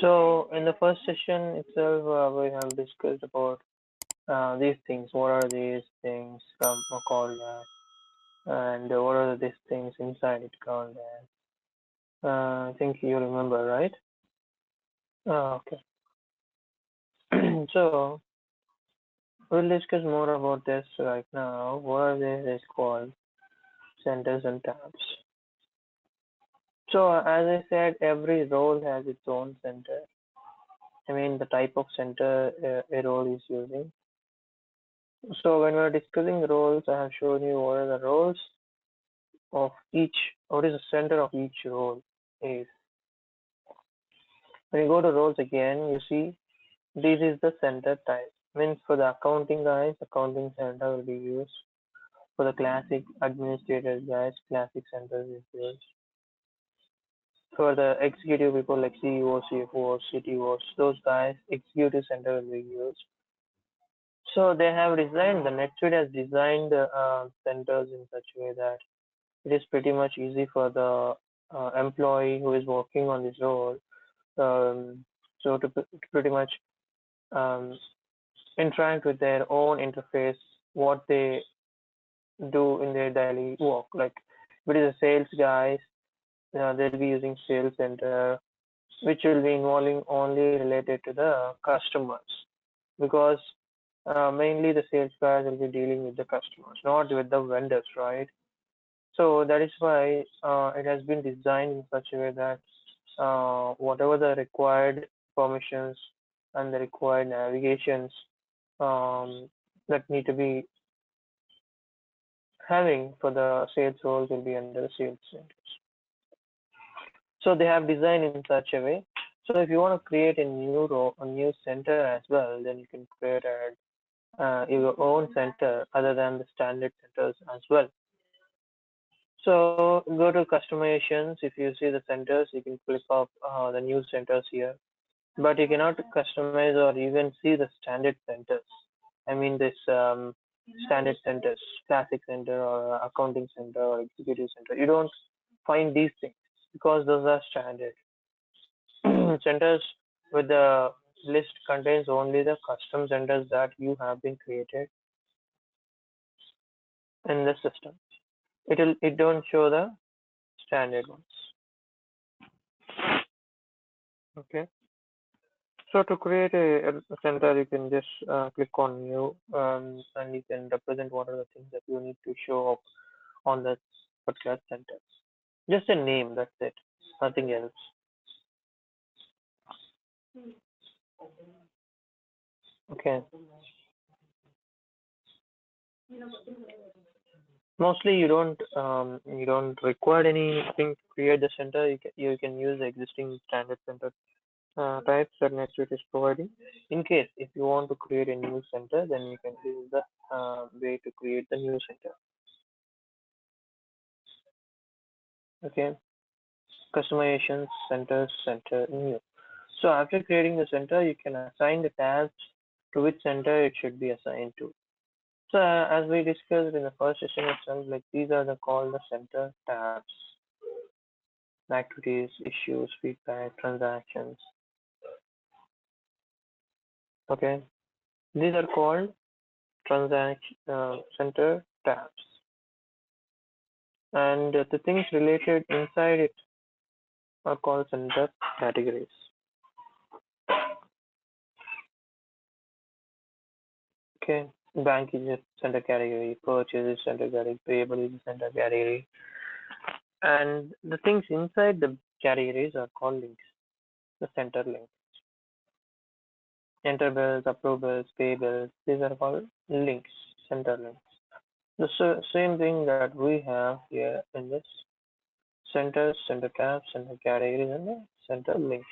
So in the first session itself, we have discussed about these things. What are these things called as, and what are these things inside it called as? I think you remember, right? Okay. So we'll discuss more about this right now. What are these called? Centers and tabs. So as I said, every role has its own center. I mean, the type of center a role is using. So when we're discussing roles, I have shown you what are the roles of each, what is the center of each role is. When you go to roles again, you see this is the center type. Means for the accounting guys, accounting center will be used. For the classic administrator guys, classic center is used. For the executive people like CEO, CFO, CTOs, those guys, executive center will be used. So they have designed, the NetSuite has designed centers in such a way that it is pretty much easy for the employee who is working on this role. So to pretty much um, interact with their own interface, what they do in their daily work. Like if it is a sales guys, they'll be using Sales Center, which will be involving only related to the customers, because mainly the sales guys will be dealing with the customers, not with the vendors, right? So that is why it has been designed in such a way that whatever the required permissions and the required navigations um, that need to be having for the sales roles will be under the sales centers. So they have designed in such a way. So if you want to create a new role, a new center as well, then you can create your own center other than the standard centers as well. So go to customizations. If you see the centers, you can click up the new centers here. But you cannot customize or even see the standard centers. I mean this standard centers, classic center or accounting center or executive center. You don't find these things because those are standard. Centers with the list contains only the custom centers that you have been created in the system. It don't show the standard ones. Okay. So to create a center, you can just click on new and you can represent what are the things that you need to show up on that particular center. Just a name, that's it, nothing else. Okay. Mostly you don't require anything to create the center. You can use the existing standard center types that NetSuite is providing. In case if you want to create a new center, then you can use the way to create the new center. Okay, customizations, centers, center, new. So after creating the center, you can assign the tabs to which center it should be assigned to. So as we discussed in the first session itself, like these are the called the center tabs: activities, issues, feedback, transactions. Okay, these are called transaction center tabs, and the things related inside it are called center categories. Okay, bank is a center category, purchase is center category, payable is a center category, and the things inside the categories are called links, the center links. Enter bills, approve bills, pay bills, these are called links, center links. The same thing that we have here in this centers, center tabs, center categories, and the center links.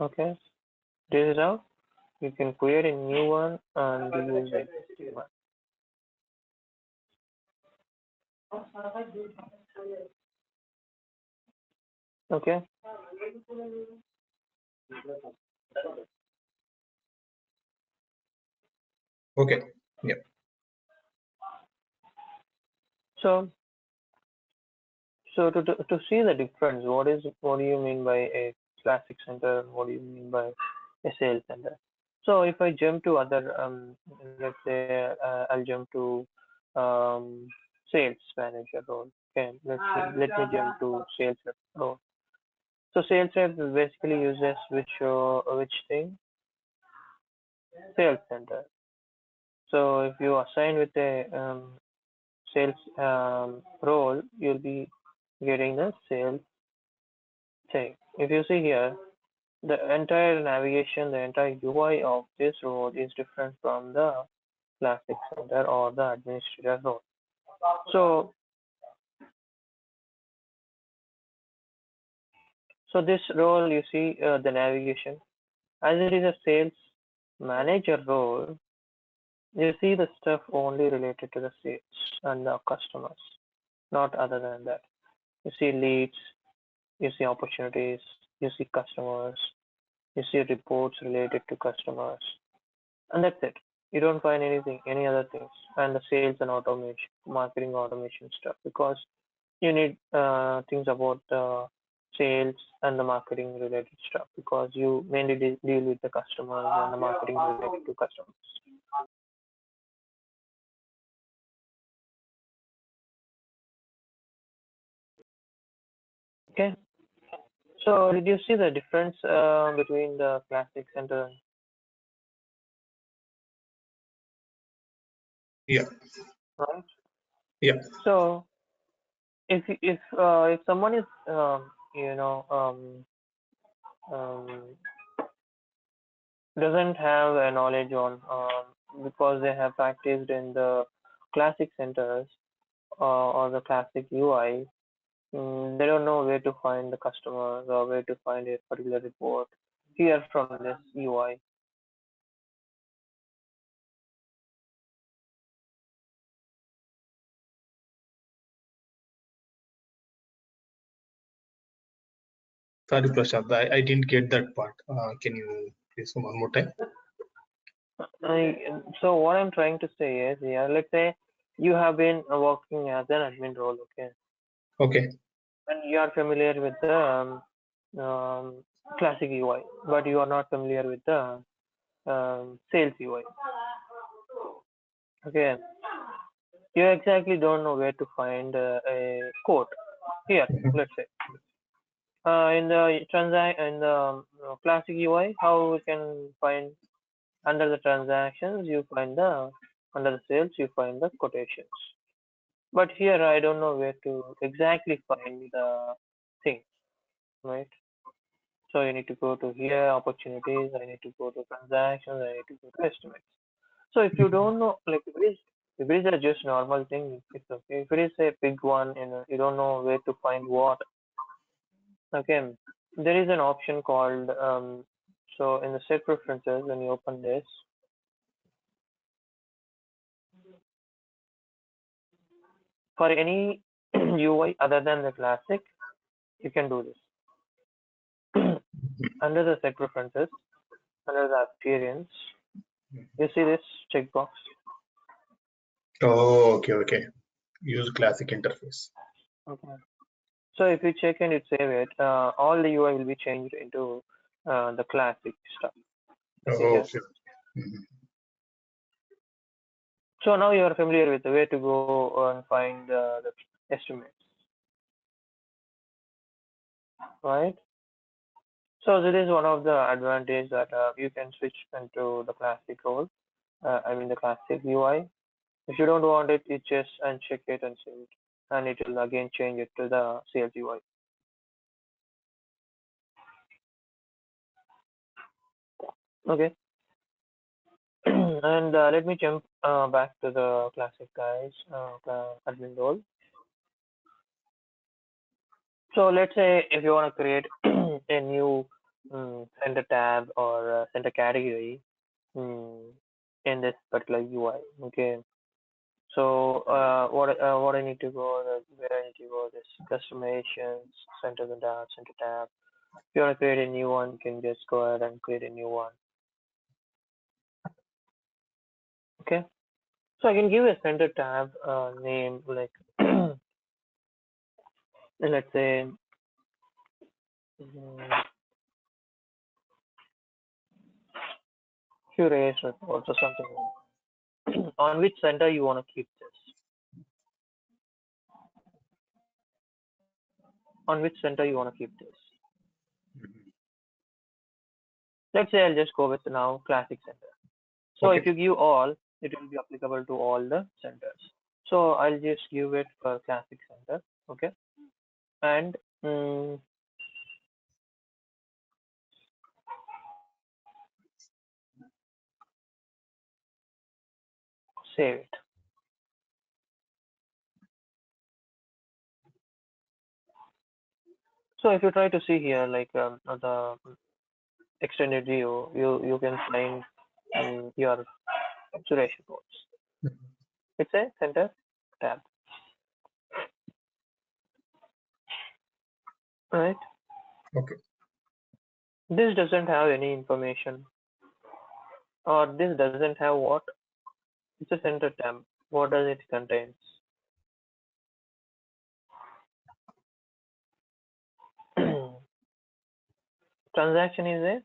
Okay, this is how you can create a new one and use the existing one. Okay. Okay. Yeah. So to see the difference, what do you mean by a classic center, what do you mean by a sales center? So if I jump to other, let's say I'll jump to um, sales manager role. Okay, let me jump to sales rep role. So sales rep basically uses which thing? Sales center. So if you assign with a sales role, you'll be getting the sales thing. If you see here, the entire navigation, the entire UI of this role is different from the classic center or the administrator role. So, so this role, you see the navigation, as it is a sales manager role, you see the stuff only related to the sales and the customers, not other than that. You see leads, you see opportunities, you see customers, you see reports related to customers, and that's it. You don't find anything, any other things, and the sales and automation, marketing automation stuff, because you need things about the sales and the marketing related stuff, because you mainly deal with the customers and the marketing related to customers. Okay, so did you see the difference between the classic center? Yeah. Right? Yeah. So if someone is you know um, doesn't have a knowledge on because they have practiced in the classic centers or the classic UI, they don't know where to find the customers or where to find a particular report here from this UI. Sorry, Prashant, I didn't get that part. Can you please one more time? So what I'm trying to say is, yeah, let's say you have been working as an admin role, okay, Okay. and you are familiar with the classic UI, but you are not familiar with the sales UI. Okay, you exactly don't know where to find a quote here. Mhm. Let's say in the classic UI, how we can find under the transactions, you find the under the sales, you find the quotations. But here, I don't know where to exactly find the thing, right? So you need to go to here, opportunities. I need to go to transactions. I need to go to estimates. So if you don't know, like if it is a just normal thing, it's okay. If it is a big one, you don't know where to find what. Okay, there is an option called so in the set preferences when you open this, for any UI other than the classic, you can do this. Under the set preferences, under the appearance, you see this checkbox. Oh, okay, okay. Use classic interface. Okay. So if you check and you save it, all the UI will be changed into the classic stuff. You see Oh, here. okay. Mhm. So now you are familiar with the way to go and find the estimates, right? So this is one of the advantages that you can switch into the classic role. I mean the classic UI. If you don't want it, you just uncheck it and save it, and it will again change it to the sales UI. Okay. And let me jump back to the classic guys admin role. So let's say if you want to create a new center tab or center category um, in this particular UI. Okay. So what I need to go where I need to go this customizations center and tab center tab. If you want to create a new one, you can just go ahead and create a new one. Okay. So I can give a center tab name like let's say Suresh reports or something. On which center you want to keep this? On which center you want to keep this? Let's say I'll just go with now classic center. So if Okay. you give all, it will be applicable to all the centers. So I'll just give it for classic center, okay? And save it. So if you try to see here, like the extended view, you can find your Suresh reports. It's a center tab, right? Okay. This doesn't have any information, or this doesn't have what? It's a center tab. What does it contain? Transaction is a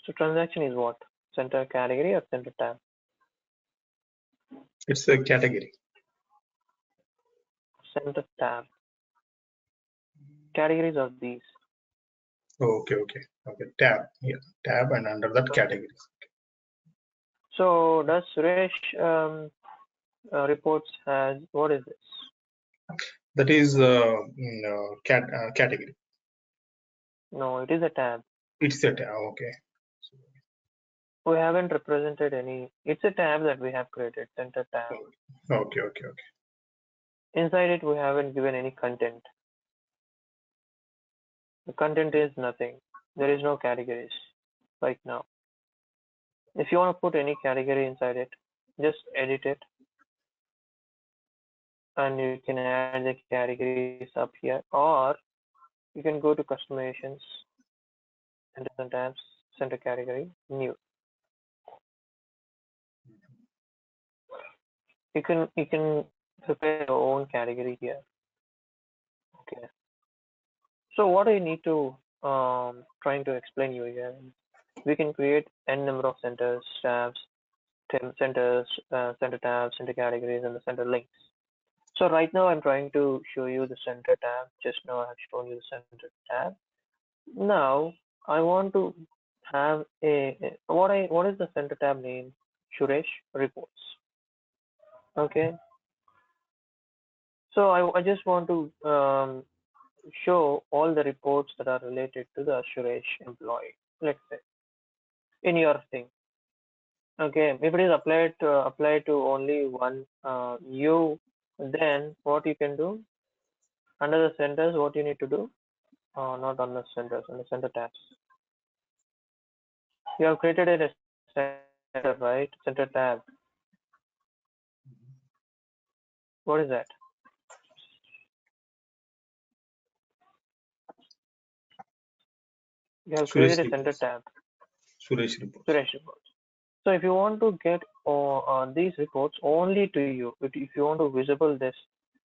so transaction is what? Center category or center tab? It's a category. Center tab. Categories of these. Okay. Tab. Yeah. Tab and under that Okay. categories. So does Suresh reports has what is this? That is category. No, it is a tab. It's a tab. Okay. We haven't represented any. It's a tab that we have created, center tab. Okay. Inside it, we haven't given any content. The content is nothing. There is no categories right now. If you want to put any category inside it, just edit it, and you can add the categories up here, or you can go to customizations, center and tabs, center category, new. You can prepare your own category here. Okay. So what I need to trying to explain you here, we can create n number of centers, tabs, centers, center tabs, center categories, and the center links. So right now I'm trying to show you the center tab. Just now I have shown you the center tab. Now I want to have what is the center tab name? Suresh reports. Okay. So I just want to show all the reports that are related to the Suresh employee. Let's say in your thing. Okay, if it is applied to only one you, then what you can do under the centers, what you need to do, not on the centers, on the center tabs. You have created a center, right? Center tab. What is that? You have Suresh created a center reports. tab, Suresh reports. Suresh reports. So if you want to get these reports only to you, if you want to visible this,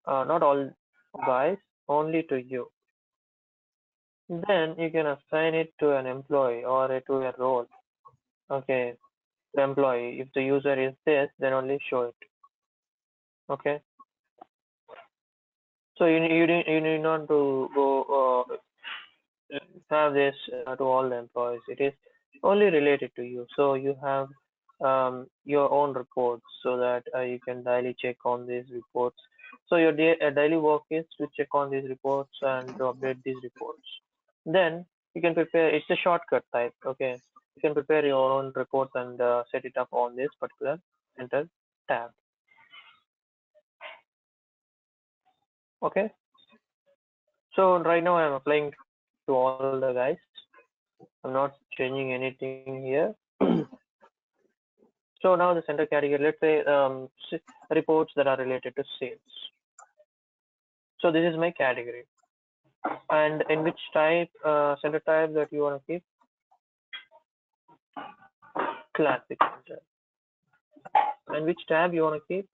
not all guys, only to you, then you can assign it to an employee or to a role. Okay, the employee. If the user is this, then only show it. Okay. So you need not to go have this to all the employees. It is only related to you. So you have your own reports so that you can daily check on these reports. So your daily work is to check on these reports and to update these reports. Then you can prepare. It's a shortcut type. Okay, you can prepare your own reports and set it up on this particular center tab. Okay. So right now I'm applying to all the guys. I'm not changing anything here. So now the center category, let's say reports that are related to sales. So this is my category. And in which type, center type that you want to keep? Classic center. And which tab you want to keep?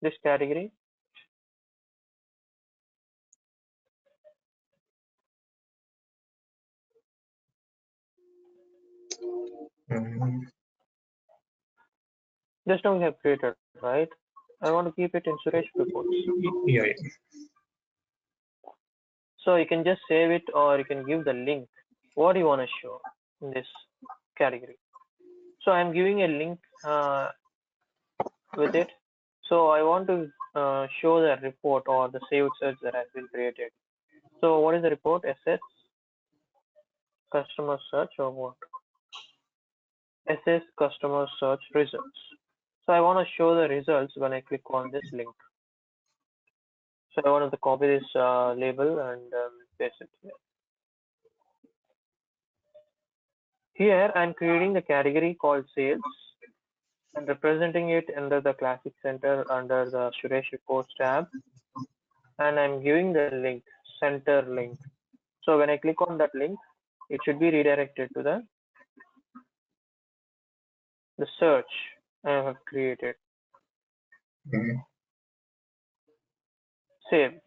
This category? Mhm. Just now we have created, right? I want to keep it in Suresh reports. Yeah, yeah. So you can just save it or you can give the link. What do you want to show in this category? So I'm giving a link with it. So I want to show the report or the saved search that has been created. So what is the report? Assets, customer search or what? Assess customer search results. So I want to show the results when I click on this link. So I want to copy this label and paste it here. Here I'm creating the category called sales and representing it under the Classic Center under the Suresh Reports tab. And I'm giving the link, center link. So when I click on that link, it should be redirected to the search I have created. Mhm. Saved.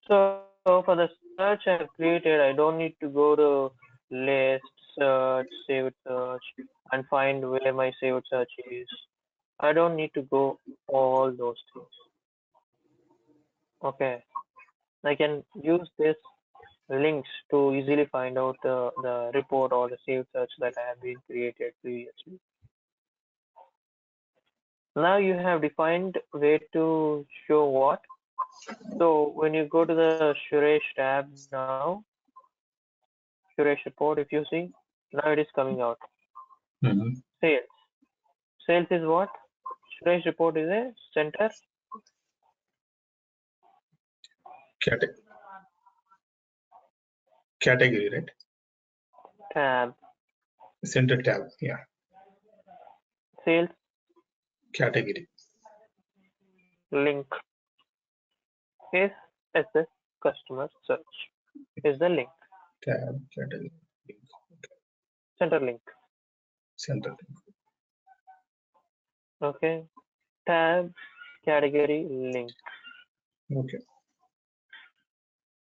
So for the search I have created, I don't need to go to list, search, saved search, and find where my saved search is. I don't need to go all those things. Okay. I can use this links to easily find out the report or the saved search that I have been created previously. Now you have defined where to show what. So when you go to the Suresh tab now, Suresh report, if you see, now it is coming out. Mhm. Sales. Sales is what? Suresh report is a center Cate- Category, right? tab. Center tab. Yeah. Sales Category. link is SS customer search is the link. Tab. Category. Center link. Center. Okay. Tab category link. Okay.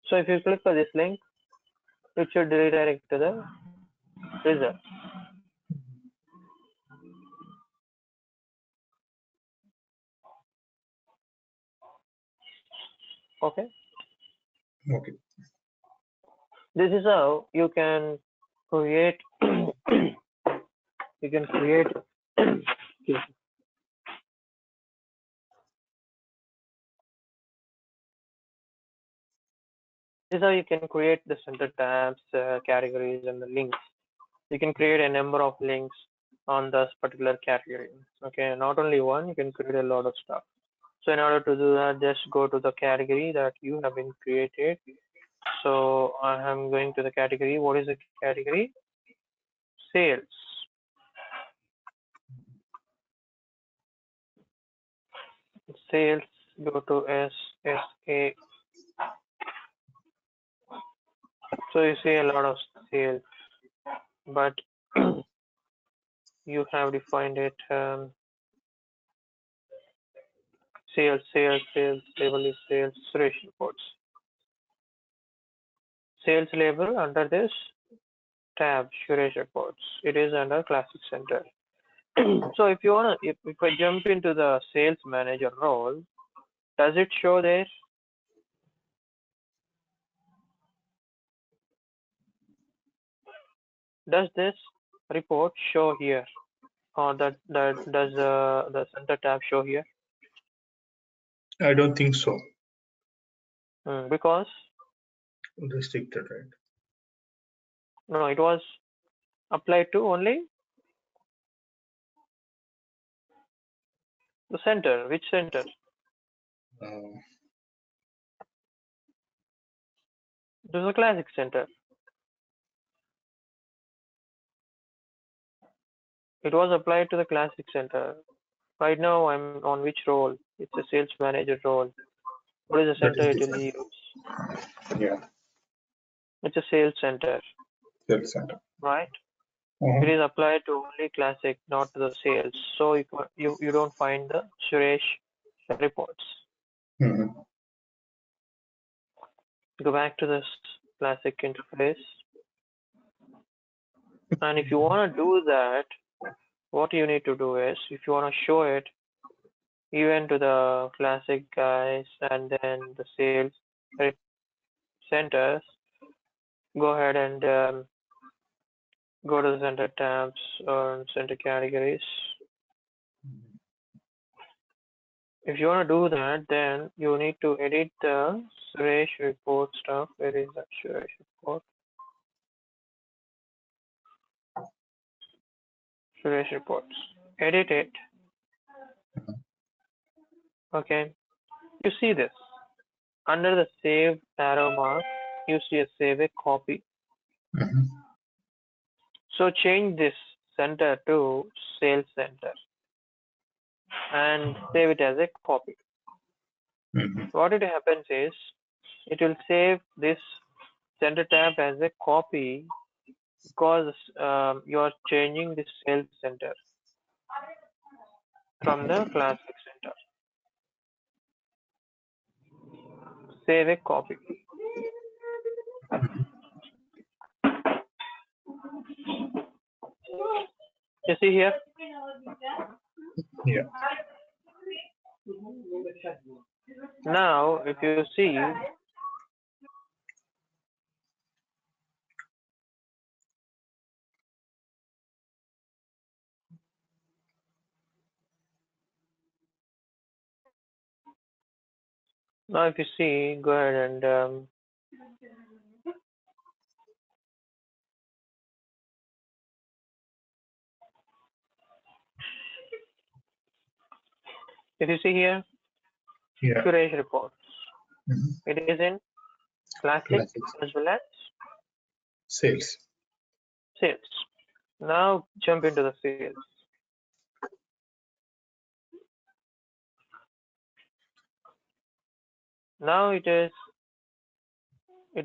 So if you click on this link, it should redirect to the result. Okay. Okay. This is how you can create you can create this is how you can create the center tabs, categories, and the links. You can create a number of links on this particular category. Okay, not only one, you can create a lot of stuff. So in order to do that, just go to the category that you have been created. So I am going to the category. What is the category? Sales. Sales. Go to SSA. So you see a lot of sales, but you have defined it sales label is sales Suresh reports. Sales label under this tab Suresh reports. It is under Classic Center. So if you wanna if I jump into the sales manager role, does it show there? Does this report show here? Or that does the center tab show here? I don't think so. Because Restricted, right? no, it was applied to only the center. Which center? Uh, This is a Classic Center. It was applied to the Classic Center. Right now I'm on which role? It's a sales manager role. What is the that center is it will different. use? Yeah. It's a sales center, Sales center. right? Uh-huh. It is applied to only Classic, not to the sales. So you don't find the Suresh reports. Mhm. Go back to this Classic interface. And if you want to do that, what you need to do is, if you want to show it even to the classic guys and then the sales centers, go ahead and go to the center tabs or center categories. If you want to do that, then you need to edit the Suresh report stuff. Where is that Suresh report? Suresh reports. Edit it. Okay. You see this. Under the save arrow mark, you see a save a copy. So change this center to sales center and save it as a copy. What it happens is it will save this center tab as a copy because you are changing the sales center from the classic center. Save a copy. You see here? Yeah. Now, if you see, go ahead and if you see here, Yeah. Suresh reports. It is in classic as well as Sales. sales. Now jump into the sales. Now it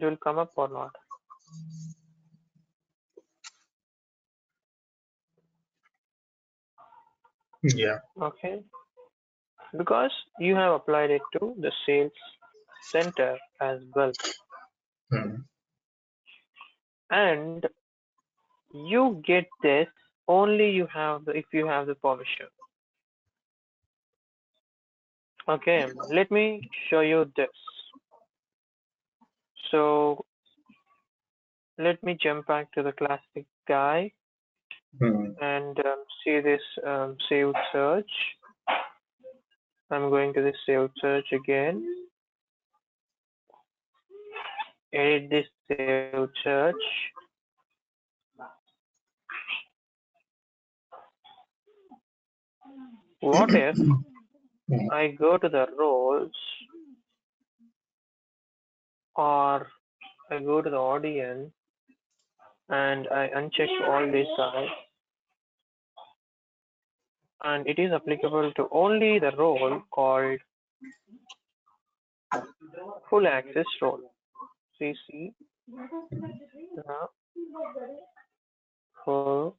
will come up or not? Yeah. Okay. Because you have applied it to the sales center as well. And you get this only if you have the permission. Okay, let me show you this. So let me jump back to the classic guy and see this saved search. I'm going to this saved search again. Edit this saved search. What if I go to the roles or I go to the audience and I uncheck all these guys and it is applicable to only the role called full access role. CC full.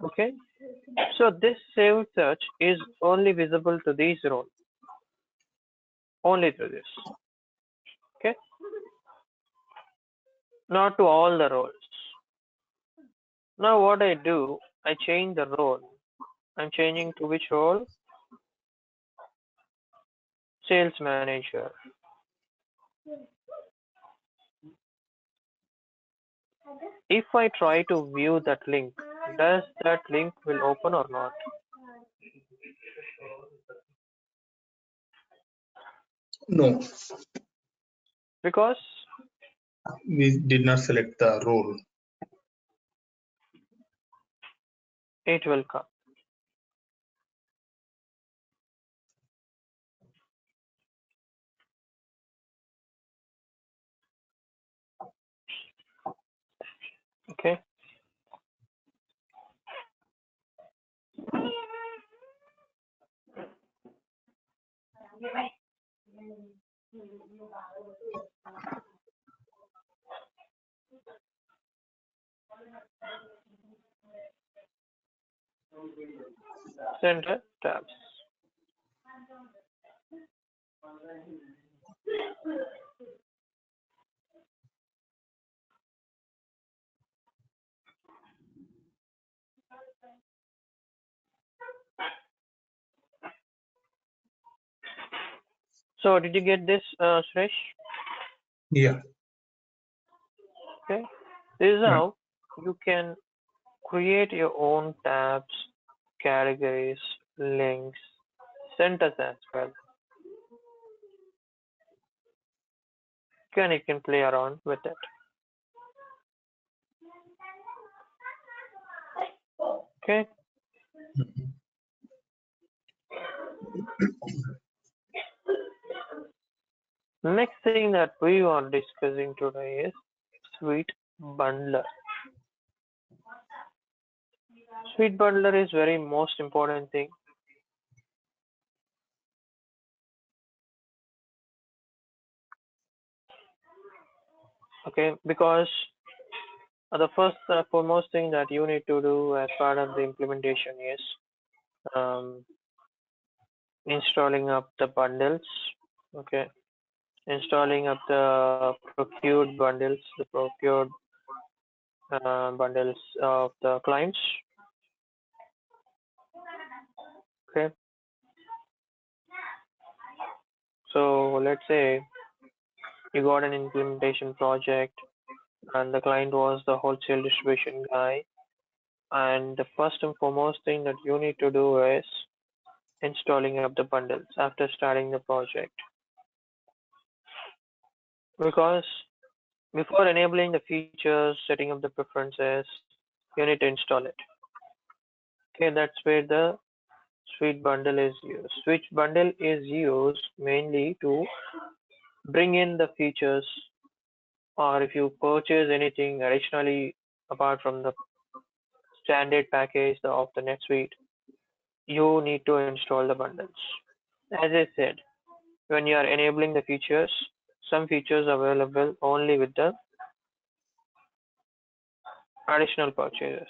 Okay, so this saved search is only visible to these roles, only to this. Okay, not to all the roles. Now what I do, I change the role. I'm changing to which role? Sales manager. If I try to view that link, does that link will open or not? No. Because We did not select the role. it will come. Okay. Center tabs. So did you get this, Suresh? Yeah. Okay. This is Mm. how you can create your own tabs, categories, links, centers as well. You can play around with it. Okay. Mhm. Next thing that we are discussing today is Suite Bundler. Suite Bundler is very most important thing. Okay, because the first foremost thing that you need to do as part of the implementation is um, installing up the bundles. Okay, installing up the procured bundles, the procured bundles of the clients. Okay, so let's say you got an implementation project and the client was the wholesale distribution guy, and the first and foremost thing that you need to do is installing up the bundles after starting the project, because before enabling the features, setting up the preferences, you need to install it. Okay, that's where the Suite bundle is used. Suite bundle is used mainly to bring in the features, or if you purchase anything additionally apart from the standard package of the NetSuite, you need to install the bundles. As I said, when you are enabling the features, some features are available only with the additional purchases.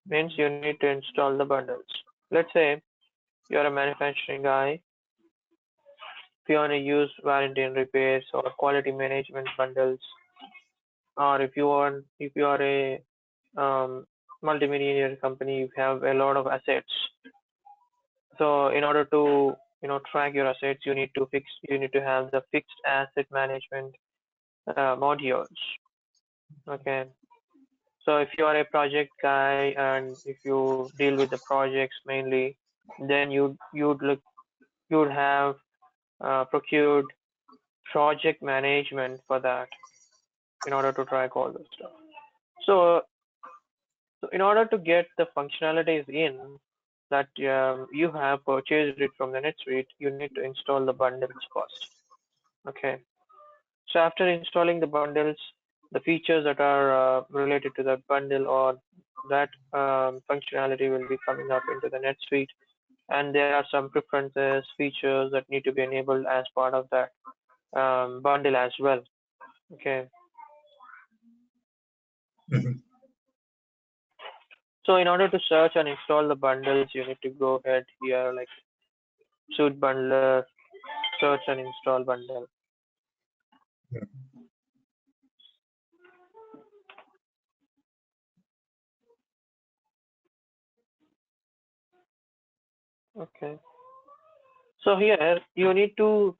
Means you need to install the bundles. Let's say you're a manufacturing guy, if you want to use warranty and repairs or quality management bundles, or if you are a multimillionaire company, you have a lot of assets. So in order to track your assets, you need to have the fixed asset management modules. Okay. So if you are a project guy and if you deal with the projects mainly, then you'd have procured project management for that in order to track all the stuff. So, so in order to get the functionalities in that you have purchased it from the NetSuite, you need to install the bundles first. Okay. So after installing the bundles, the features that are related to that bundle or that functionality will be coming up into the NetSuite, and there are some preferences, features that need to be enabled as part of that bundle as well. Okay. Mhm. So in order to search and install the bundles, you need to go ahead here like Suite Bundler, search and install bundle. Okay. So here you need to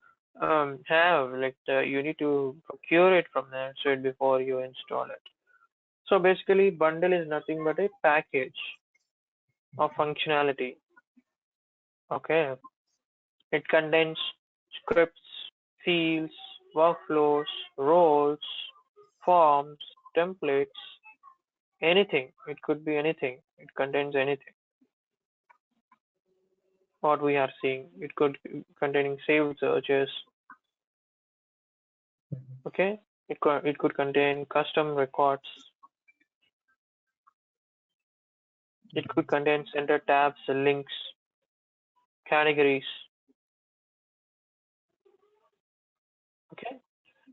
have like you need to procure it from there so before you install it. So basically, bundle is nothing but a package of functionality. Okay, it contains scripts, fields, workflows, roles, forms, templates, anything. It could be anything. It contains anything. What we are seeing, it could containing saved searches. Okay, it could contain custom records. It could contain center tabs, links, categories. Okay,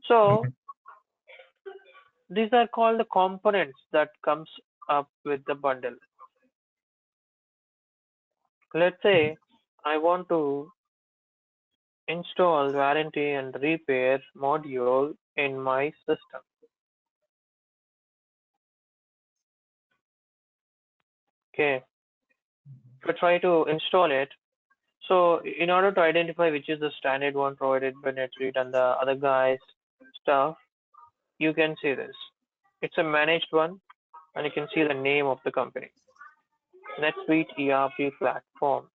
so Mhm. these are called the components that comes up with the bundle. Let's say I want to install warranty and repair module in my system. Okay, if I try to install it, So in order to identify which is the standard one provided by NetSuite and the other guys stuff, you can see this. It's a managed one, and you can see the name of the company. NetSuite ERP platform,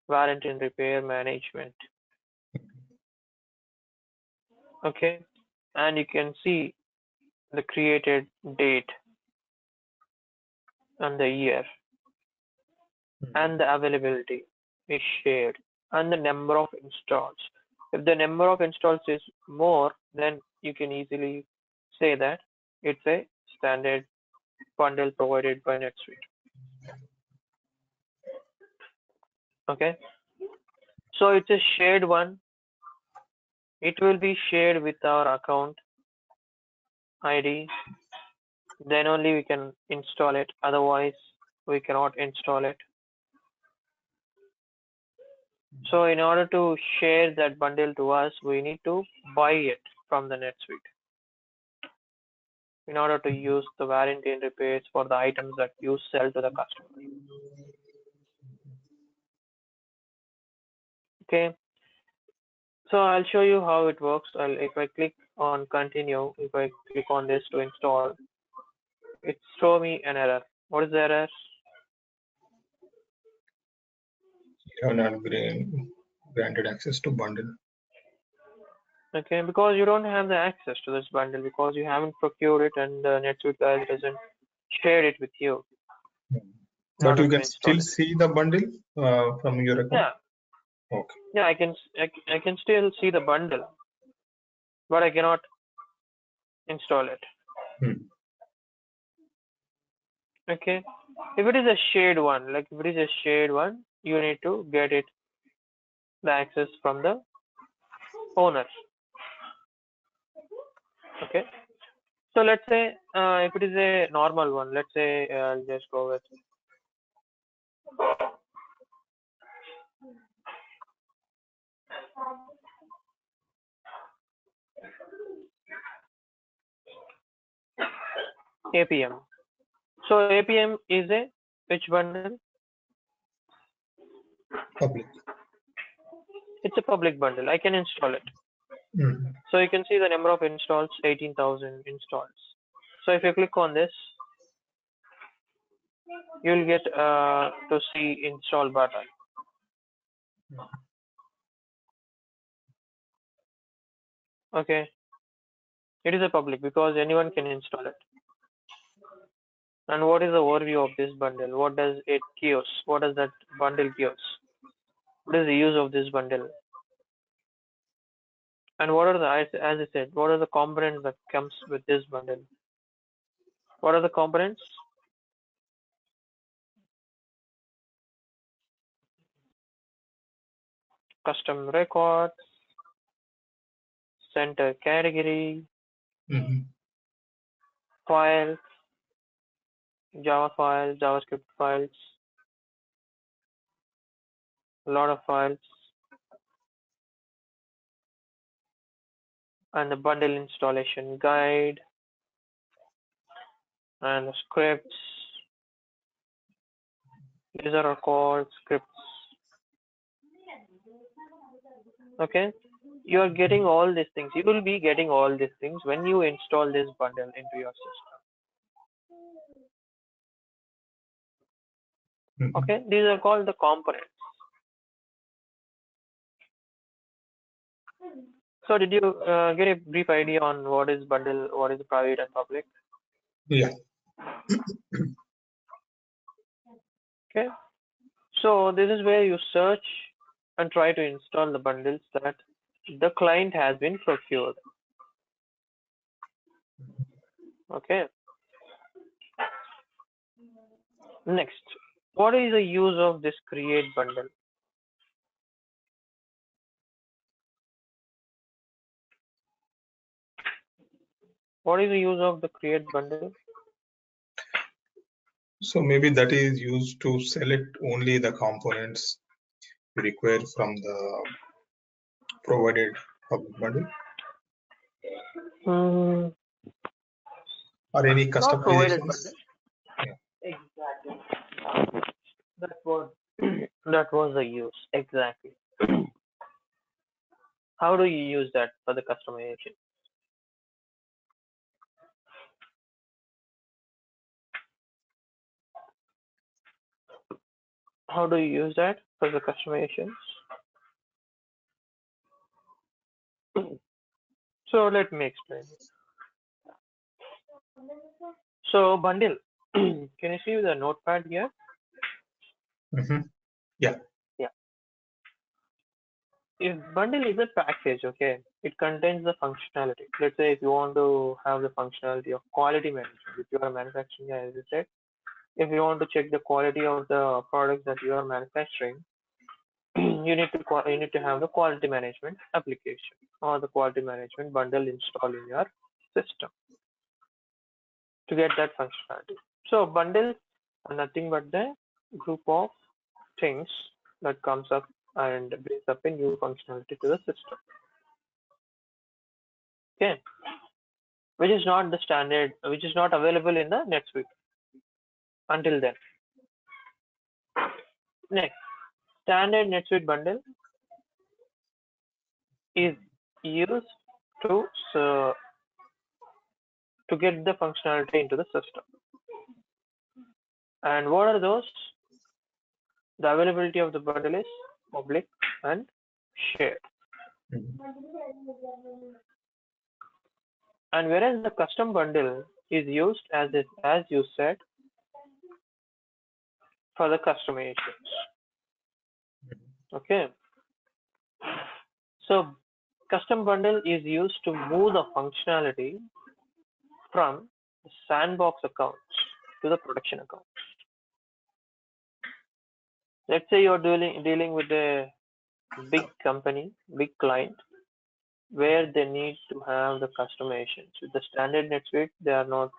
warranty and repair management. Okay, and you can see the created date and the year, and the availability is shared, and the number of installs. If the number of installs is more, then you can easily say that it's a standard bundle provided by NetSuite. Okay, so it's a shared one. It will be shared with our account ID. Then only we can install it. Otherwise, we cannot install it. So in order to share that bundle to us, we need to buy it from the NetSuite in order to use the warranty and repairs for the items that you sell to the customer. Okay, so I'll show you how it works. If I click on continue, if I click on this to install, it show me an error. What is the error? You have not granted access to bundle. Okay, because you don't have the access to this bundle because you haven't procured it and the NetSuite guys doesn't share it with you. But you can still see the bundle from your account? Yeah. Okay. Yeah, I can still see the bundle, but I cannot install it. Okay. If it is a shared one, like if it is a shared one, you need to get it the access from the owner. Okay. So let's say if it is a normal one, let's say I'll just go with APM. So APM is a which bundle? Public. It's a public bundle. I can install it. So you can see the number of installs, 18,000 installs. So if you click on this, you'll get to see install button. Okay. It is a public because anyone can install it. And what is the overview of this bundle? What does it gives? What does that bundle gives? What is the use of this bundle? And what are the, as I said, what are the components that comes with this bundle? What are the components? Custom records, center category, files, Java files, JavaScript files, a lot of files, and the bundle installation guide, and the scripts. These are all called scripts. Okay, you are getting all these things. You will be getting all these things when you install this bundle into your system. Okay, these are called the components. So did you get a brief idea on what is bundle, what is private and public? Yeah. Okay, so this is where you search and try to install the bundles that the client has been procured. Okay. Next, what is the use of this create bundle? What is the use of the create bundle? So maybe that is used to select only the components you require from the provided public bundle. Or any customizations. Yeah. Exactly. That's That was the use, exactly. How do you use that for the customization? How do you use that for the customizations? So let me explain. So bundle, can you see the notepad here? Yeah. Yeah. If bundle is a package, okay, it contains the functionality. Let's say if you want to have the functionality of quality management, if you are manufacturing, as I said, if you want to check the quality of the products that you are manufacturing, you need to have the quality management application or the quality management bundle installed in your system to get that functionality. So bundles are nothing but the group of things that comes up and brings up a new functionality to the system. Okay, which is not the standard, which is not available in the NetSuite until then. Next, standard NetSuite bundle is used to to get the functionality into the system. And what are those? The availability of the bundle is public and shared. And whereas the custom bundle is used as you said for the customizations. Okay. So custom bundle is used to move the functionality from the sandbox accounts to the production accounts. Let's say you're dealing with a big company, big client, where they need to have the customizations. With the standard NetSuite, they are not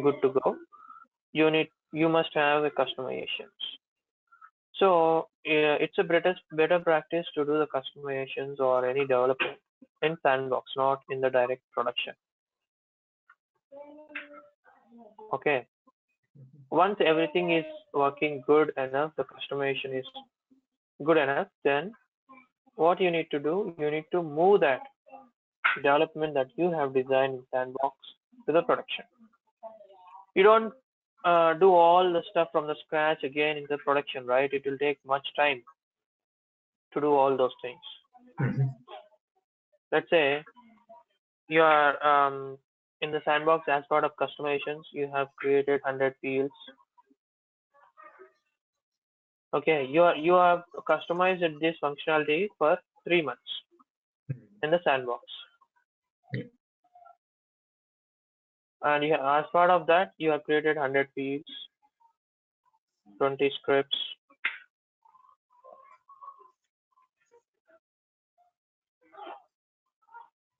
good to go. You must have the customizations. So it's a better practice to do the customizations or any development in sandbox, not in the direct production. Okay. Once everything is working good enough, the customization is good enough, then what you need to do, you need to move that development that you have designed in sandbox to the production. You don't do all the stuff from the scratch again in the production, right? It will take much time to do all those things. Let's say you are in the sandbox as part of customizations, you have created 100 fields. Okay, you have customized this functionality for 3 months in the sandbox. And as part of that, you have created 100 fields, 20 scripts,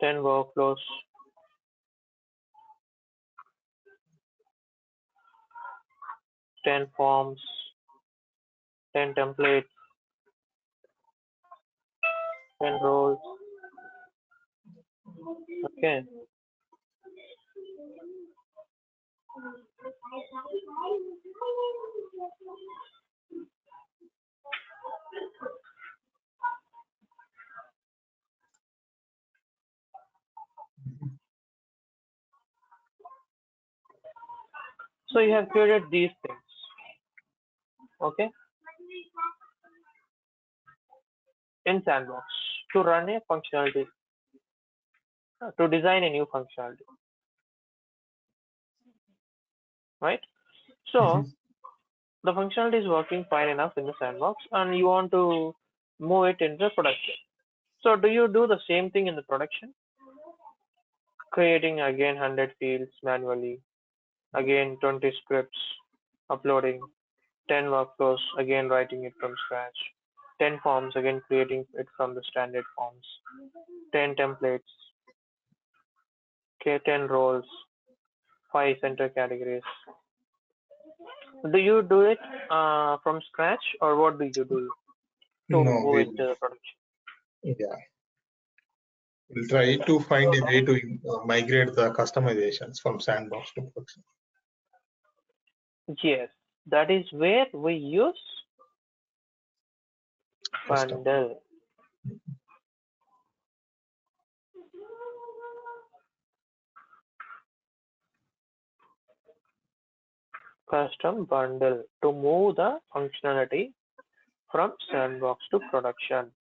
10 workflows, 10 forms, 10 templates, 10 roles. Okay. So you have created these things. Okay. In sandbox to run a functionality, to design a new functionality. Right? So the functionality is working fine enough in the sandbox and you want to move it into production. So do you do the same thing in the production? Creating again 100 fields manually, again 20 scripts, uploading 10 workflows, again writing it from scratch, 10 forms, again creating it from the standard forms, 10 templates, okay, 10 roles, 5 center categories. Do you do it from scratch or what do you do to move it to the production? Yeah. We'll try to find a way to migrate the customizations from sandbox to production. Yes, that is where we use bundle. Custom bundle to move the functionality from sandbox to production.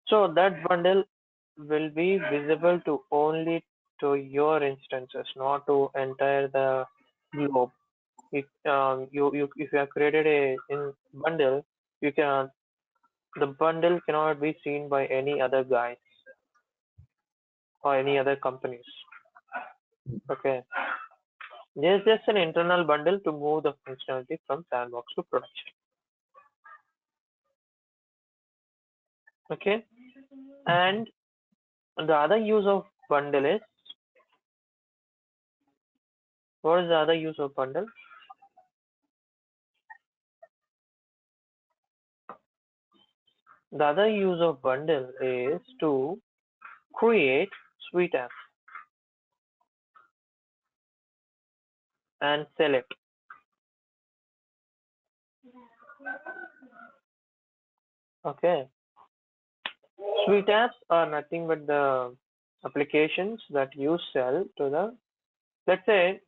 So that bundle will be visible to only to your instances, not to entire the globe. If if you have created a in bundle, you can the bundle cannot be seen by any other guys or any other companies. Okay, there's just an internal bundle to move the functionality from sandbox to production. Okay, and the other use of bundle is, what is the other use of bundle? The other use of bundle is to create suite apps and sell it. Okay, suite apps are nothing but the applications that you sell to the, let's say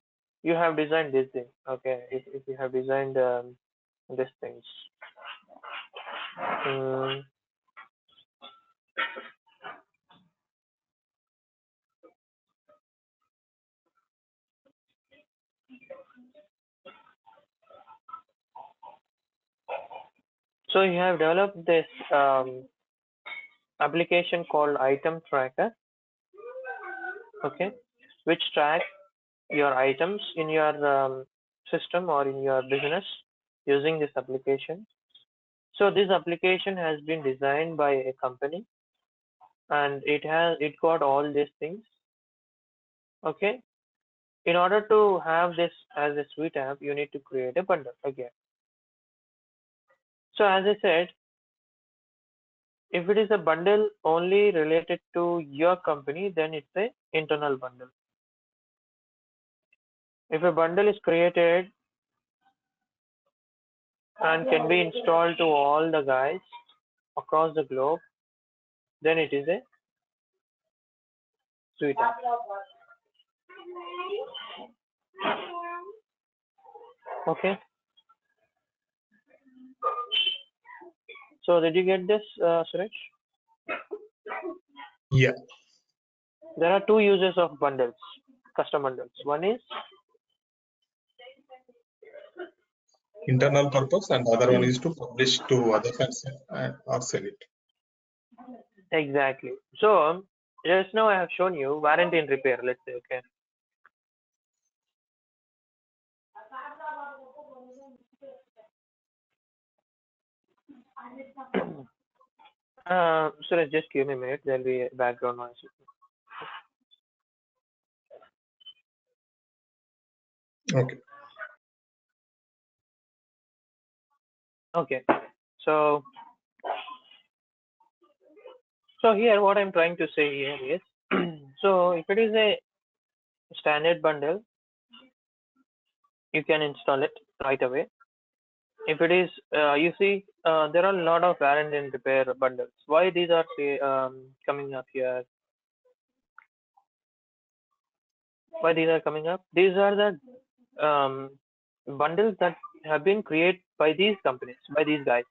you have designed this thing. Okay, if you have designed these things. Um, so you have developed this application called item tracker, okay, which tracks your items in your system or in your business using this application. So this application has been designed by a company and it got all these things. Okay. In order to have this as a suite app, you need to create a bundle again. So as I said, if it is a bundle only related to your company, then it's a internal bundle. If a bundle is created and can be installed to all the guys across the globe, then it is a suite app. Okay. So did you get this, Suresh? Yeah. There are two uses of bundles, custom bundles. One is Internal purpose, and the other one is to publish to others and or sell it. exactly. So just now I have shown you warranty and repair, let's say, okay. Suresh, just give me a minute, there'll be background noise. Okay. Okay. So here what I'm trying to say here is so if it is a standard bundle, you can install it right away. If it is, you see, there are a lot of warranty and repair bundles. Why these are coming up here? Why these are coming up? These are the bundles that have been created by these companies, by these guys.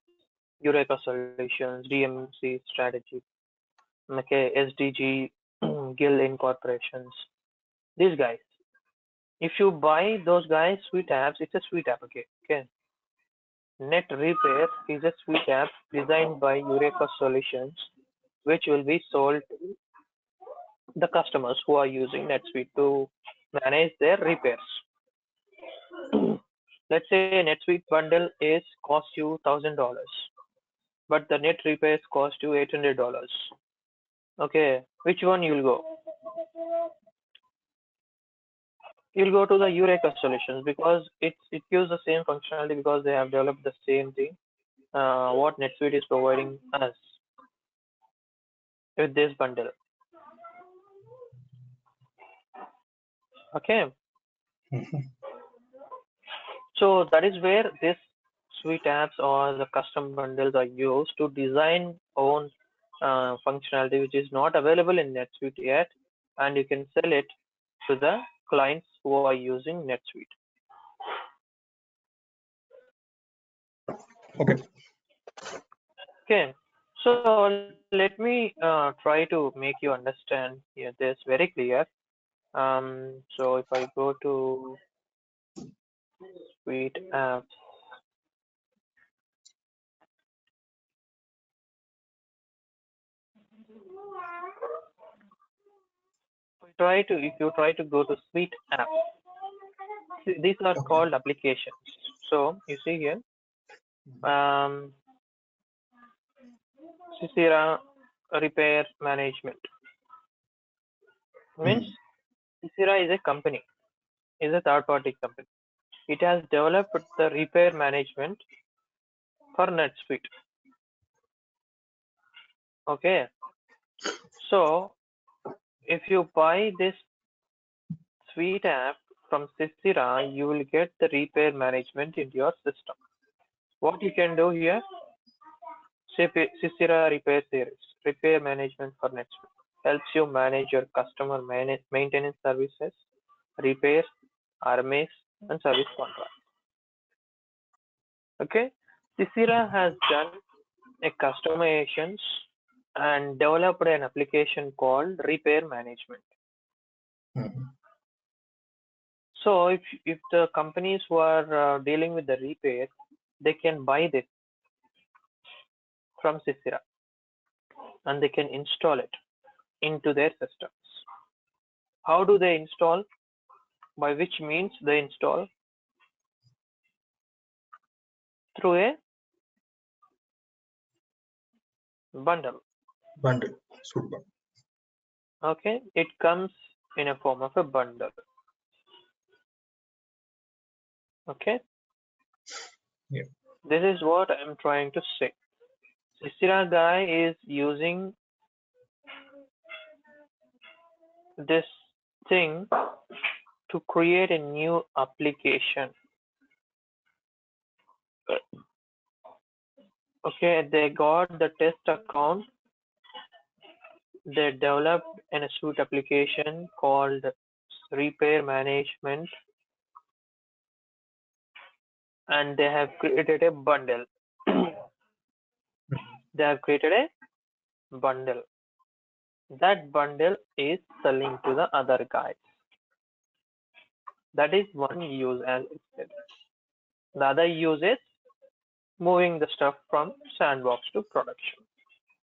Eureka Solutions, DMC Strategy, okay, SDG, Gill Incorporations. These guys. If you buy those guys suite apps, it's a suite app, okay. Okay. Net Repair is a suite app designed by Eureka Solutions, which will be sold to the customers who are using NetSuite to manage their repairs. Let's say a NetSuite bundle is cost you $1,000, but the net repairs cost you $800. Okay, which one you'll go? You'll go to the Eureka Solutions because it gives the same functionality because they have developed the same thing. What NetSuite is providing us with this bundle. Okay. So that is where this NetSuite apps or the custom bundles are used to design own functionality which is not available in NetSuite yet, and you can sell it to the clients who are using NetSuite. Okay. Okay, so let me try to make you understand this very clear. So if I go to Suite apps, if you try to go to Suite apps, these are Okay. called applications. So you see here, um, Sisira Repair Management means Sisira is a company, is a third-party company. It has developed the repair management for NetSuite. Okay, so if you buy this Suite app from Sisira, you will get the repair management in your system. What you can do here, Sisira Repair Series, repair management for NetSuite, helps you manage your customer maintenance services, repairs, RMAs, and service contracts. Okay, Sisira has done a customizations and developed an application called repair management. So if the companies who are dealing with the repair, they can buy this from Sisira and they can install it into their systems. How do they install? By which means they install? Through a bundle. Bundle. Suite bundle. Okay, it comes in a form of a bundle. Okay. Yeah. This is what I'm trying to say. Sisira guy is using this thing to create a new application. Okay, they got the test account. They developed a NetSuite application called Repair Management, and they have created a bundle. They have created a bundle. That bundle is selling to the other guys. That is one use, as I said. The other use is moving the stuff from sandbox to production.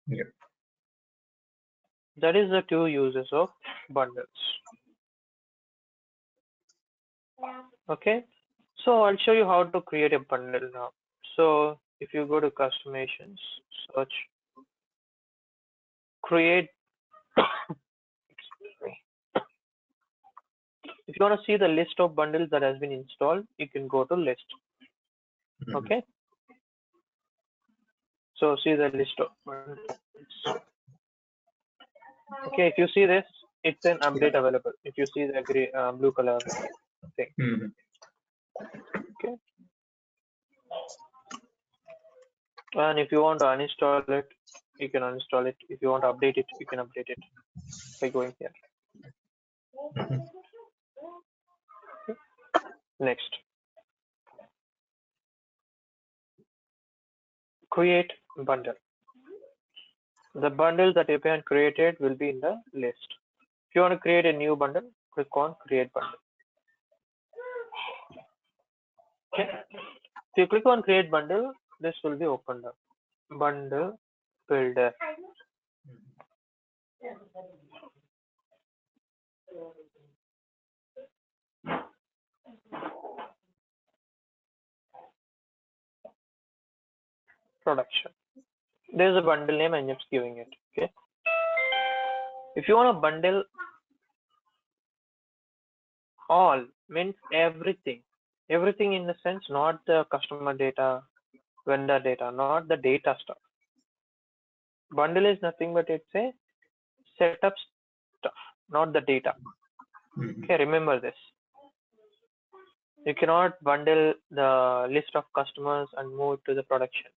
Yeah. That is the two uses of bundles. Okay, so I'll show you how to create a bundle now. So if you go to customizations, search, create. If you want to see the list of bundles that has been installed, you can go to list. Okay, so see the list of bundles. Okay, if you see this, it's an update available. If you see the blue color thing. Okay, and if you want to uninstall it, you can uninstall it. If you want to update it, you can update it by going here. Next, create bundle. The bundle that you have created will be in the list. If you want to create a new bundle, click on create bundle. Okay. If you click on create bundle, this will be opened up. Bundle builder. Production. There's a bundle name, I'm just giving it. Okay. If you want to bundle all, means everything. Everything in the sense, not the customer data, vendor data, not the data stuff. Bundle is nothing but it's a setup stuff, not the data. Okay, remember this. You cannot bundle the list of customers and move it to the production.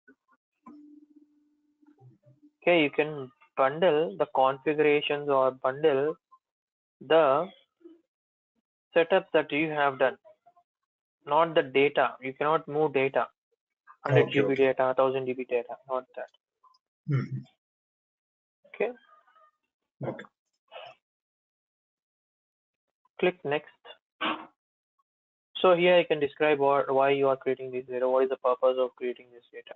Okay, you can bundle the configurations or bundle the setup that you have done, not the data. You cannot move data, 100 Okay, GB okay. data, 1000 GB data, not that. Mhm. Okay, Okay. click next. So here I can describe why you are creating this data, what is the purpose of creating this data.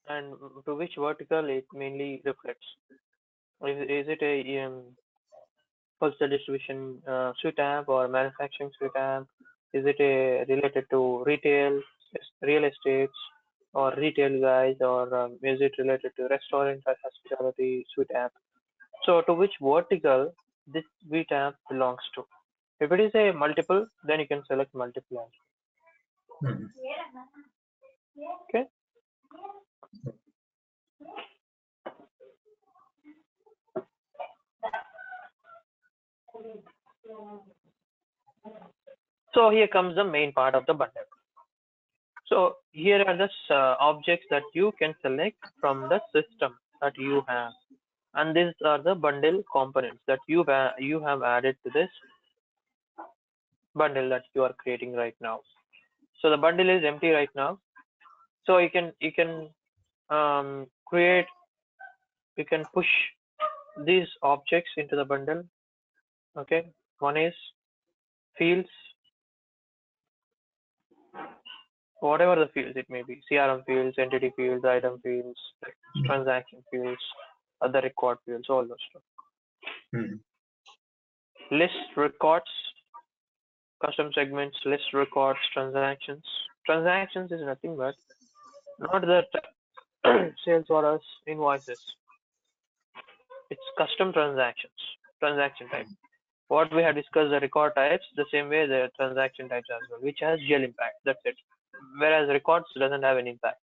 And to which vertical it mainly reflects. Is it a wholesale distribution suite app or manufacturing suite app? Is it related to retail, real estate, or retail guys, or is it related to restaurant or hospitality suite app? So to which vertical this suite app belongs to? If it is a multiple, then you can select multiple. Mhm. Okay. So here comes the main part of the bundle. So here are the objects that you can select from the system that you have, and these are the bundle components that you have added to this bundle that you are creating right now. So the bundle is empty right now. So you can create, you can push these objects into the bundle. Okay, one is fields, whatever the fields it may be, CRM fields, entity fields, item fields, transaction fields, other record fields, all those stuff. Mhm. List records, custom segments, list records, transactions. Transactions is nothing but not the sales orders, invoices. It's custom transactions, transaction type. What we have discussed the record types, the same way the transaction types as well, which has GL impact. That's it. Whereas records doesn't have any impact.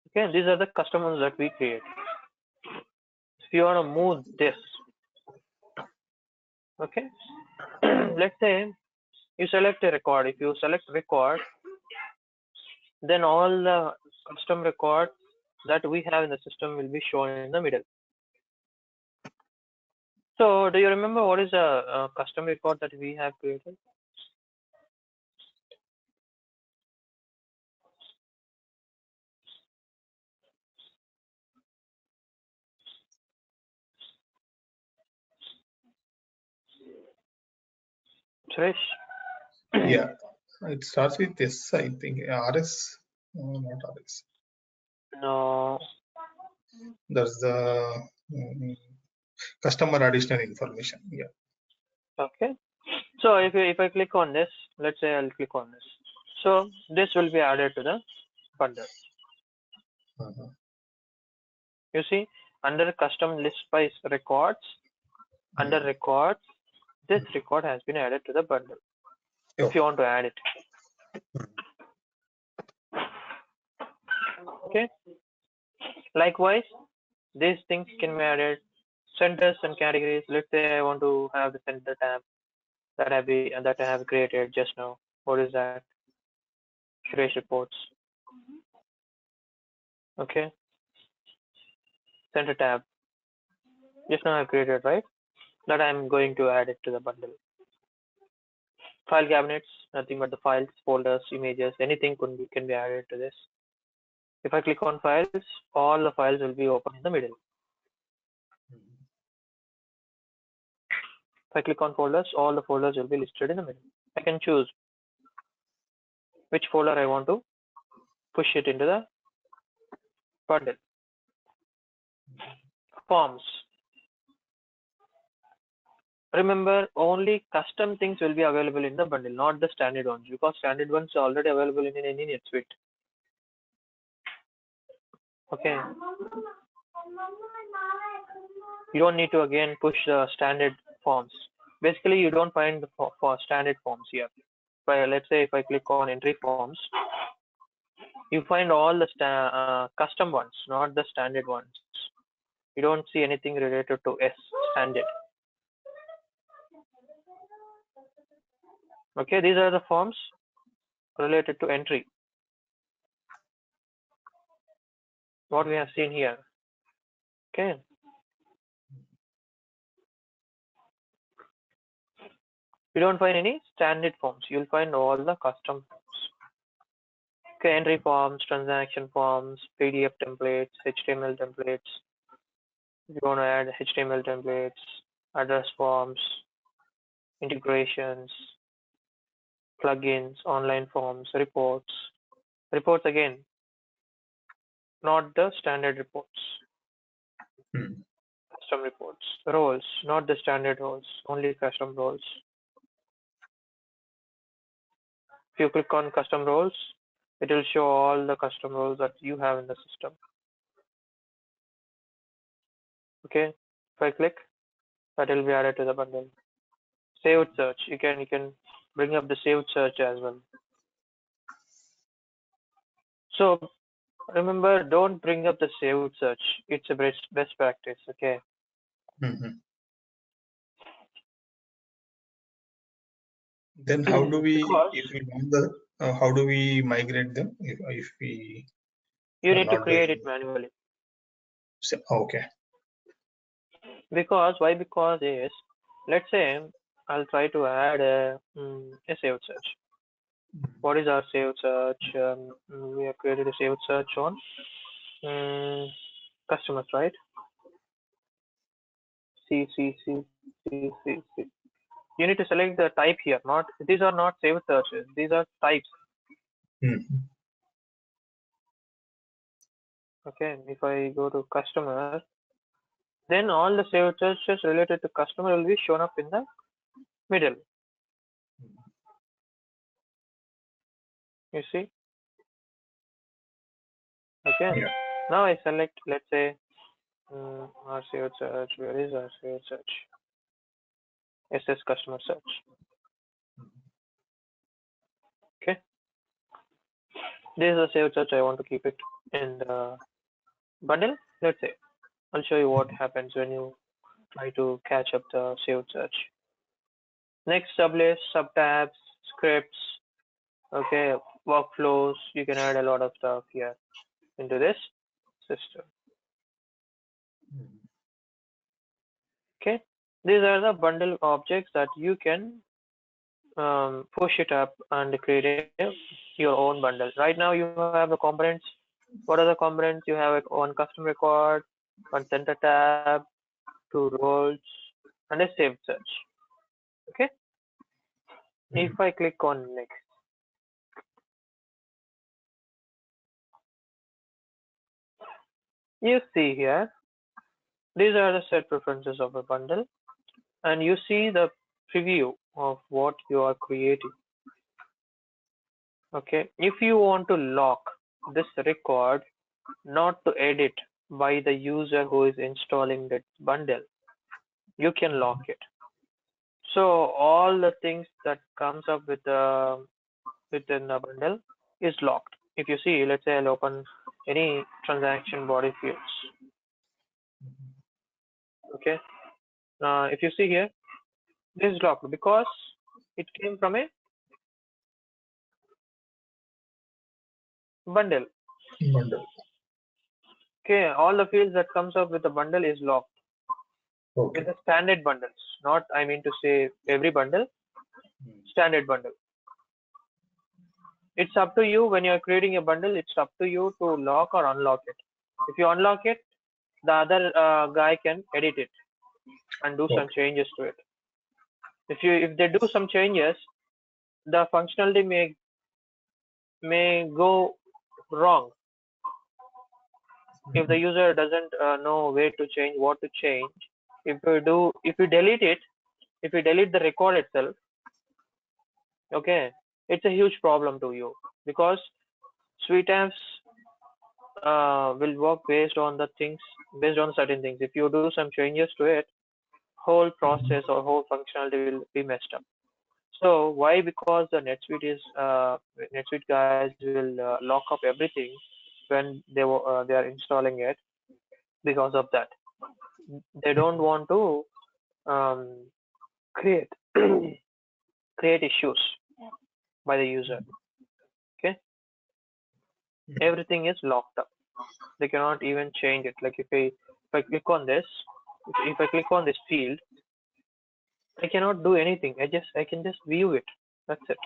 Okay, these are the custom ones that we create. If you want to move this, okay, let's say you select a record. If you select record, then all the custom records that we have in the system will be shown in the middle. So do you remember what is a custom record that we have created? Suresh? Yeah, it starts with S, I think. RS, no, not RS. No. That's the mm, customer additional information. Yeah. Okay. So if I click on this, let's say I'll click on this. So this will be added to the bundle. Uh-huh. You see, under custom list by records, under records, this record has been added to the bundle. If you want to add it. Okay. Likewise, these things can be added. Centers and categories. Let's say I want to have the center tab that I have created just now. What is that? Suresh reports. Okay. Center tab. Just now I've created, right? That I'm going to add it to the bundle. File cabinets, nothing but the files, folders, images, anything can be added to this. If I click on files, all the files will be open in the middle. If I click on folders, all the folders will be listed in the middle. I can choose which folder I want to push it into the bundle. Forms. Remember, only custom things will be available in the bundle, not the standard ones, because standard ones are already available in any NetSuite. Okay. You don't need to again push the standard forms. Basically, you don't find the for standard forms here. But let's say if I click on entry forms, you find all the custom ones, not the standard ones. You don't see anything related to S standard. Okay, these are the forms related to entry. What we have seen here. Okay. You don't find any standard forms. You'll find all the custom forms. Okay, entry forms, transaction forms, PDF templates, HTML templates. If you want to add HTML templates, address forms, integrations, plugins, online forms, reports. Reports again, not the standard reports. Custom reports. Roles, not the standard roles, only custom roles. If you click on custom roles, it will show all the custom roles that you have in the system. Okay, if I click, that will be added to the bundle. Saved search, you can bring up the saved search as well. So remember, don't bring up the saved search. It's a best practice. Okay. Then how do we, Because if we want the, how do we migrate them if we you are need to not create doing it manually. Okay. Because why? Because is, let's say I'll try to add a saved search. What is our saved search? We have created a saved search on customers, right? C. You need to select the type here. Not these are not saved searches. These are types. Okay. If I go to customer, then all the saved searches related to customer will be shown up in the middle. You see? Okay. Yeah. Now I select, let's say, our saved search. Where is our saved search? SS customer search. Okay. This is a saved search. I want to keep it in the bundle. Let's say I'll show you what happens when you try to catch up the saved search. Next, sublist, subtabs, scripts. Okay, workflows. You can add a lot of stuff here into this system. Okay, these are the bundle objects that you can push it up and create your own bundle. Right now you have the components. What are the components? You have one custom record, one center tab, two roles, and a saved search. Okay. If I click on next, you see here, these are the set preferences of a bundle, and you see the preview of what you are creating. Okay, if you want to lock this record not to edit by the user who is installing that bundle, you can lock it. So all the things that comes up with within the bundle is locked. If you see, let's say I'll open any transaction body fields. Okay, if you see here, this is locked because it came from a bundle. Okay, all the fields that comes up with the bundle is locked. Okay. With the standard bundles, not I mean to say every bundle, standard bundle. It's up to you when you're creating a bundle. It's up to you to lock or unlock it. If you unlock it, the other guy can edit it and do some changes to it. If they do some changes, the functionality may go wrong. If the user doesn't know where to change, what to change, if you delete it, if you delete the record itself, okay, it's a huge problem to you because Suite apps will work based on certain things. If you do some changes to it, whole process or whole functionality will be messed up. So why? Because the NetSuite guys will lock up everything when they are installing it because of that. They don't want to create create issues by the user. Okay, everything is locked up. They cannot even change it. Like if I click on this, if I click on this field, I cannot do anything. I can just view it. That's it.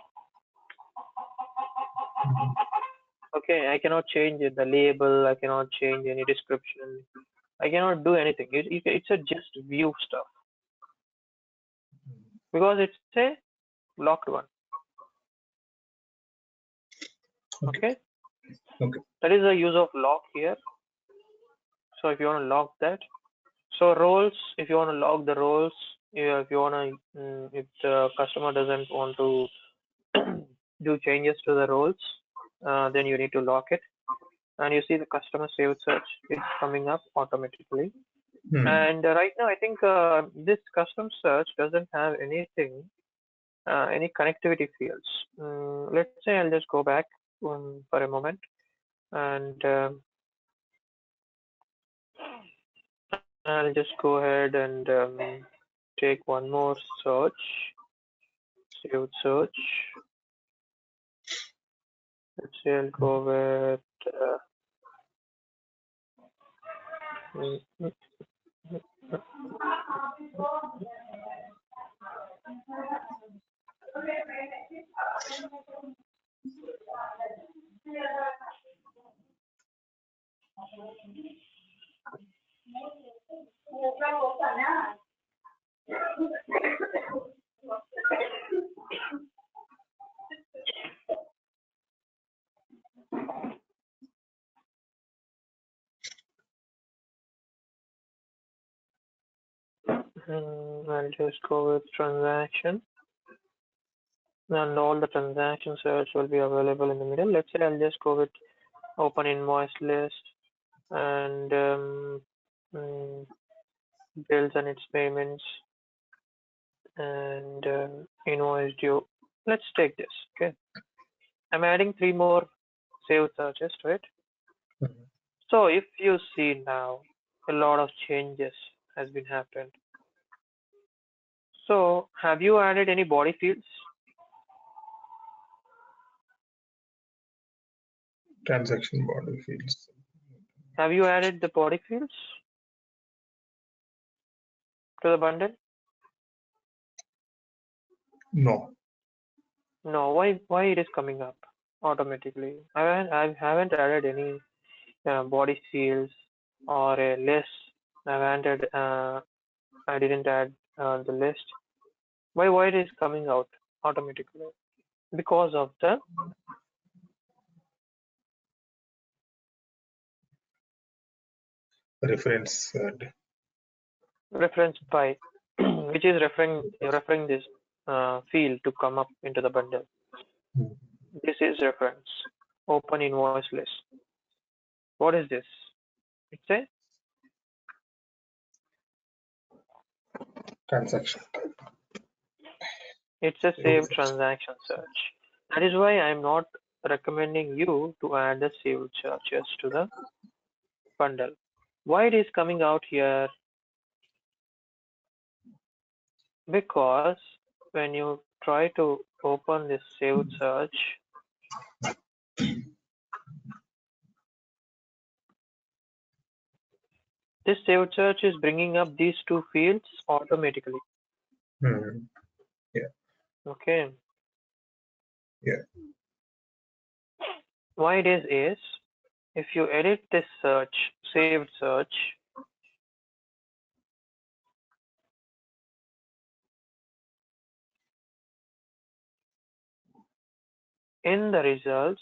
Okay, I cannot change it, the label. I cannot change any description. I cannot do anything. It's a just view stuff because it's a locked one. Okay. Okay, Okay. that is the use of lock here. So if you want to lock that, so roles, if you want to lock the roles, if you want to, if the customer doesn't want to do changes to the roles, then you need to lock it. And you see the customer saved search is coming up automatically. And right now, I think this custom search doesn't have anything, any connectivity fields. Let's say I'll just go back for a moment, and I'll just go ahead and take one more search, saved search. Let's say I'll go with mm, mm, I'll just go with transaction, and all the transaction search will be available in the middle. Let's say I'll just go with open invoice list and bills and its payments and invoice due. Let's take this. Okay, I'm adding 3 more saved searches to it. So if you see now, a lot of changes has been happened. So have you added any body fields? Transaction body fields. Have you added the body fields to the bundle? No. No. Why it is coming up automatically? I haven't added any body fields or a list. I didn't add the list. Why it is coming out automatically? Because of the Reference. reference by, which is referring this field to come up into the bundle. This is reference. Open invoice list. What is this? It's a Transaction. it's a saved transaction search. That is why I'm not recommending you to add the saved searches to the bundle. Why it is coming out here? Because when you try to open this saved search, this saved search is bringing up these two fields automatically. Yeah. Okay. Yeah. Why it is if you edit this search, saved search, in the results,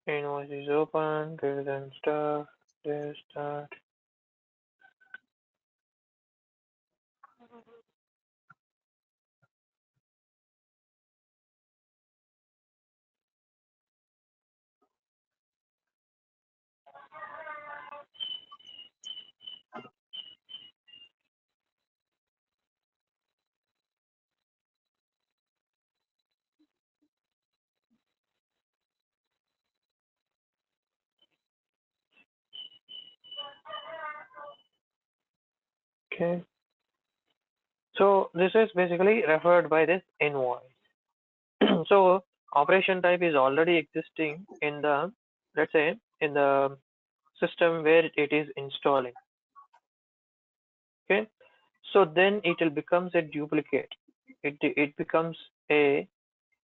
invoice is open, greater than stuff, this, that. Okay. So this is basically referred by this invoice. So operation type is already existing in the, let's say, in the system where it is installing. Okay. So then it will becomes a duplicate. It becomes a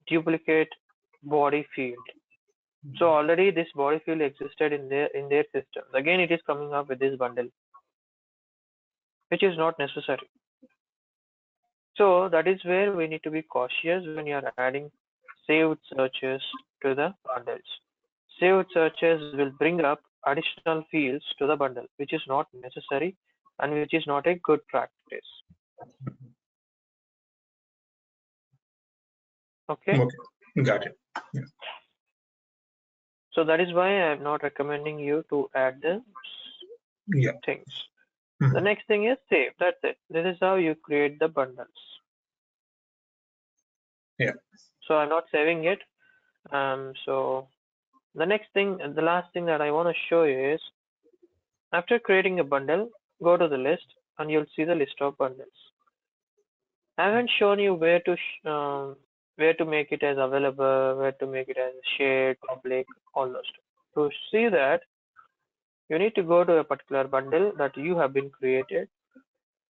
duplicate body field. So already this body field existed in their system. Again, it is coming up with this bundle, which is not necessary. So that is where we need to be cautious when you are adding saved searches to the bundles. Saved searches will bring up additional fields to the bundle, which is not necessary and which is not a good practice. Okay. Okay, got it. Yeah. So that is why I am not recommending you to add the Yeah. things. The Mhm. next thing is save. That's it. This is how you create the bundles. Yeah. So I'm not saving it. So the next thing, the last thing that I want to show you is after creating a bundle, go to the list and you'll see the list of bundles. I haven't shown you where to make it as available, where to make it as shared, public, all those stuff. To see that, you need to go to a particular bundle that you have been created,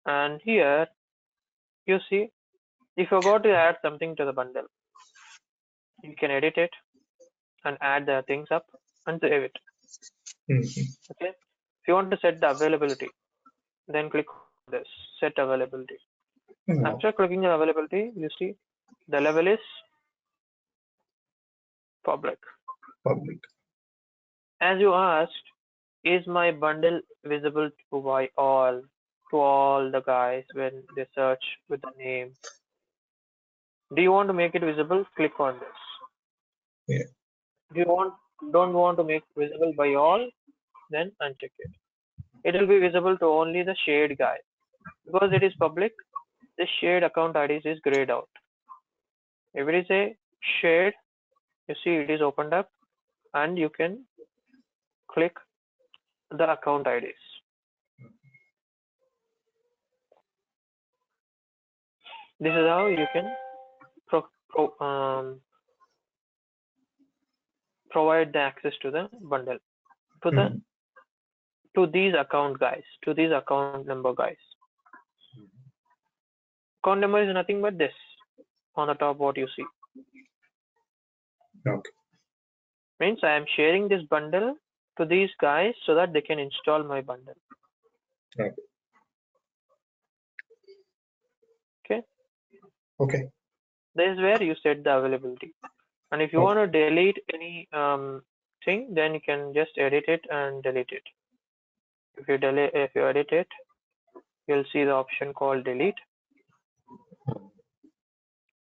and here you see if you go to add something to the bundle, you can edit it and add the things up and save it. Mhm. Okay. If you want to set the availability, then click on this set availability. No, After clicking on availability, you see the level is public. public. As you asked, is my bundle visible to all the guys when they search with the name? Do you want to make it visible? Click on this. Yeah. If you don't want to make visible by all, then uncheck it. It will be visible to only the shared guy. Because it is public, this shared account IDs is grayed out. If it is a shared, you see it is opened up and you can click the account IDs. This is how you can pro pro provide the access to the bundle Mhm. to these account guys, to these account number guys. Account number is nothing but this on the top what you see. Okay. Means I am sharing this bundle to these guys so that they can install my bundle. Okay. Okay. Okay. This is where you set the availability. And if you Okay. want to delete any thing, then you can just edit it and delete it. If you edit it, you'll see the option called delete.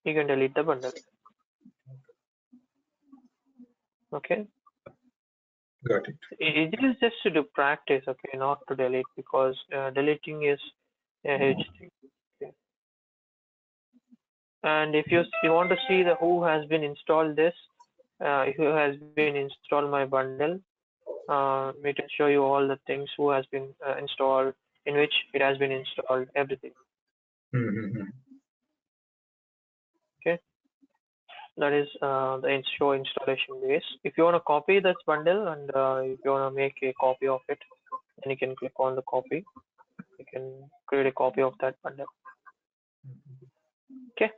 You can delete the bundle. Okay. Got it. It is just to do practice, okay, not to delete because deleting is a huge thing. Okay. And if you want to see the who has been installed this, who has been installed my bundle, we can show you all the things who has been installed, in which it has been installed, everything. Mhm. Okay. That is the show installation base. If you want to copy this bundle and if you want to make a copy of it, then you can click on the copy. You can create a copy of that bundle. Okay.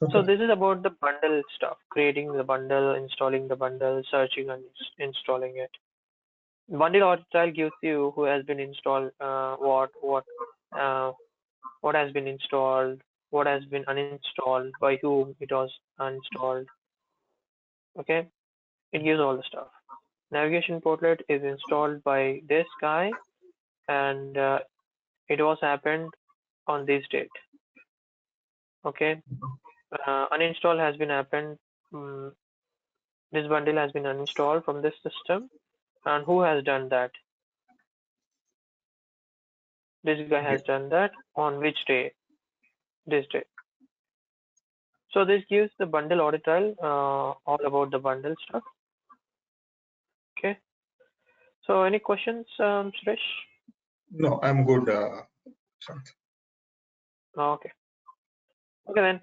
So Okay. this is about the bundle stuff, creating the bundle, installing the bundle, searching and installing it. Bundle archetype gives you who has been installed, uh, what has been installed, what has been uninstalled, by whom it was uninstalled. Okay, it gives all the stuff. Navigation portlet is installed by this guy, and it was happened on this date. Okay, uninstall has been happened. Um, this bundle has been uninstalled from this system, and who has done that? This guy Yeah. has done that on which day? This day. So this gives the bundle audit trail all about the bundle stuff. Okay. So any questions, Suresh? No, I'm good. something. Okay. Okay then.